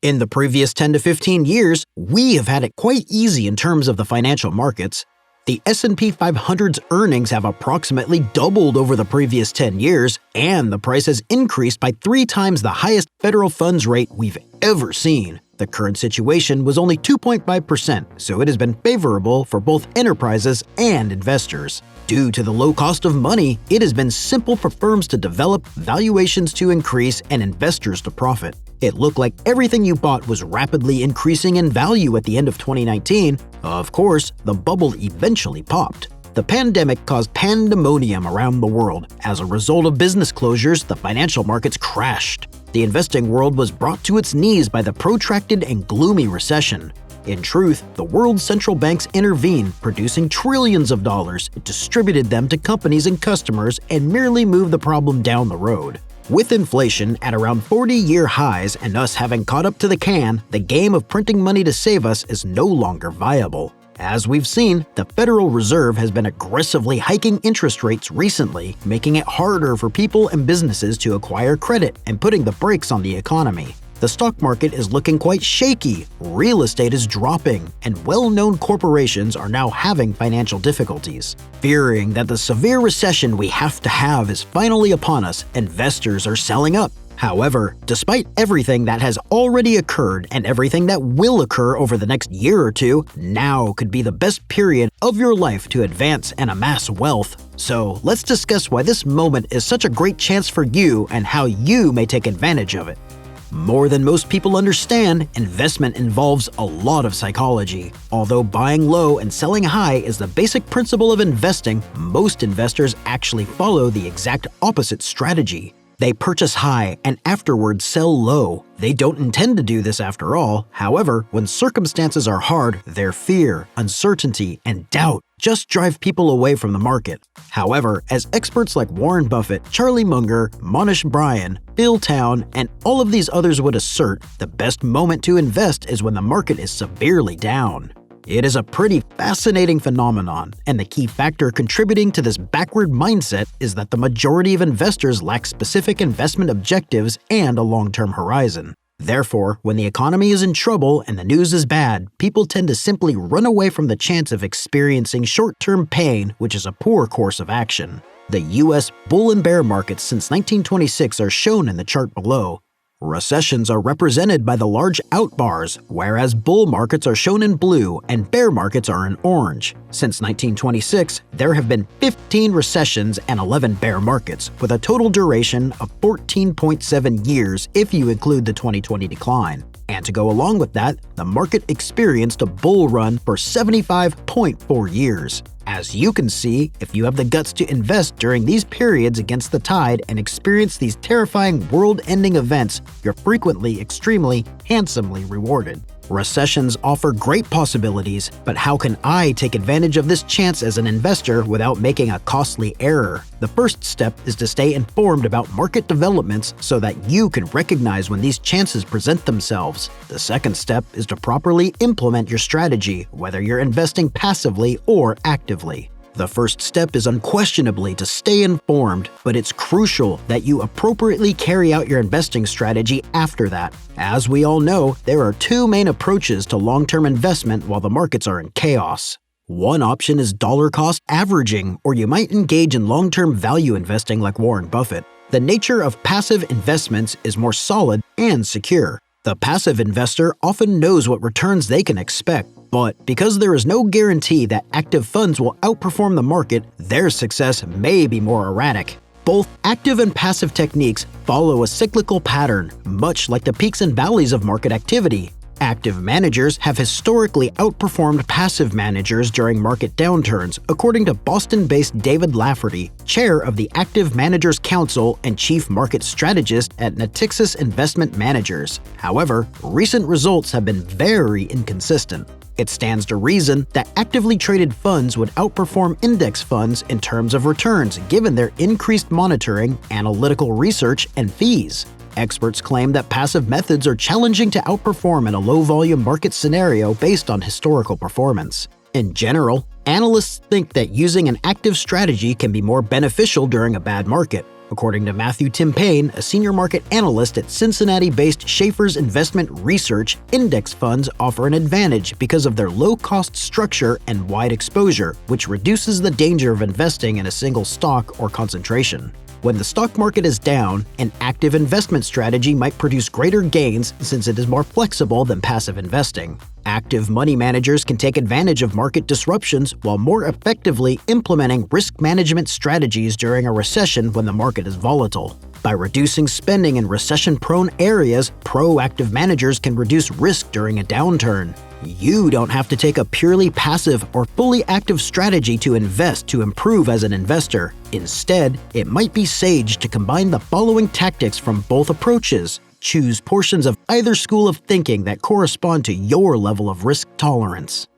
In the previous 10 to 15 years, we have had it quite easy in terms of the financial markets. The S&P 500's earnings have approximately doubled over the previous 10 years, and the price has increased by 3 times the highest federal funds rate we've ever seen. The current situation was only 2.5%, so it has been favorable for both enterprises and investors. Due to the low cost of money, it has been simple for firms to develop, valuations to increase, and investors to profit. It looked like everything you bought was rapidly increasing in value at the end of 2019. Of course, the bubble eventually popped. The pandemic caused pandemonium around the world. As a result of business closures, the financial markets crashed. The investing world was brought to its knees by the protracted and gloomy recession. In truth, the world's central banks intervened, producing trillions of dollars, distributed them to companies and customers, and merely moved the problem down the road. With inflation at around 40-year highs and us having caught up to the can, the game of printing money to save us is no longer viable. As we've seen, the Federal Reserve has been aggressively hiking interest rates recently, making it harder for people and businesses to acquire credit and putting the brakes on the economy. The stock market is looking quite shaky, real estate is dropping, and well-known corporations are now having financial difficulties. Fearing that the severe recession we have to have is finally upon us, investors are selling up. However, despite everything that has already occurred and everything that will occur over the next year or two, now could be the best period of your life to advance and amass wealth. So let's discuss why this moment is such a great chance for you and how you may take advantage of it. More than most people understand, investment involves a lot of psychology. Although buying low and selling high is the basic principle of investing, most investors actually follow the exact opposite strategy. They purchase high and afterwards sell low. They don't intend to do this after all. However, when circumstances are hard, their fear, uncertainty, and doubt just drive people away from the market. However, as experts like Warren Buffett, Charlie Munger, Monish Bryan, Bill Town, and all of these others would assert, the best moment to invest is when the market is severely down. It is a pretty fascinating phenomenon, and the key factor contributing to this backward mindset is that the majority of investors lack specific investment objectives and a long-term horizon. Therefore, when the economy is in trouble and the news is bad, people tend to simply run away from the chance of experiencing short-term pain, which is a poor course of action. The U.S. bull and bear markets since 1926 are shown in the chart below. Recessions are represented by the large out bars, whereas bull markets are shown in blue and bear markets are in orange. Since 1926, there have been 15 recessions and 11 bear markets, with a total duration of 14.7 years if you include the 2020 decline. And to go along with that, the market experienced a bull run for 75.4 years. As you can see, if you have the guts to invest during these periods against the tide and experience these terrifying world-ending events, you're frequently extremely handsomely rewarded. Recessions offer great possibilities, but how can I take advantage of this chance as an investor without making a costly error? The first step is to stay informed about market developments so that you can recognize when these chances present themselves. The second step is to properly implement your strategy, whether you're investing passively or actively. The first step is unquestionably to stay informed, but it's crucial that you appropriately carry out your investing strategy after that. As we all know, there are two main approaches to long-term investment while the markets are in chaos. One option is dollar-cost averaging, or you might engage in long-term value investing like Warren Buffett. The nature of passive investments is more solid and secure. The passive investor often knows what returns they can expect, but because there is no guarantee that active funds will outperform the market, their success may be more erratic. Both active and passive techniques follow a cyclical pattern, much like the peaks and valleys of market activity. Active managers have historically outperformed passive managers during market downturns, according to Boston-based David Lafferty, chair of the Active Managers Council and chief market strategist at Natixis Investment Managers. However, recent results have been very inconsistent. It stands to reason that actively traded funds would outperform index funds in terms of returns given their increased monitoring, analytical research, and fees. Experts claim that passive methods are challenging to outperform in a low-volume market scenario based on historical performance. In general, analysts think that using an active strategy can be more beneficial during a bad market. According to Matthew Timpane, a senior market analyst at Cincinnati-based Schaefer's Investment Research, index funds offer an advantage because of their low-cost structure and wide exposure, which reduces the danger of investing in a single stock or concentration. When the stock market is down, an active investment strategy might produce greater gains since it is more flexible than passive investing. Active money managers can take advantage of market disruptions while more effectively implementing risk management strategies during a recession when the market is volatile. By reducing spending in recession-prone areas, proactive managers can reduce risk during a downturn. You don't have to take a purely passive or fully active strategy to invest to improve as an investor. Instead, it might be sage to combine the following tactics from both approaches. Choose portions of either school of thinking that correspond to your level of risk tolerance.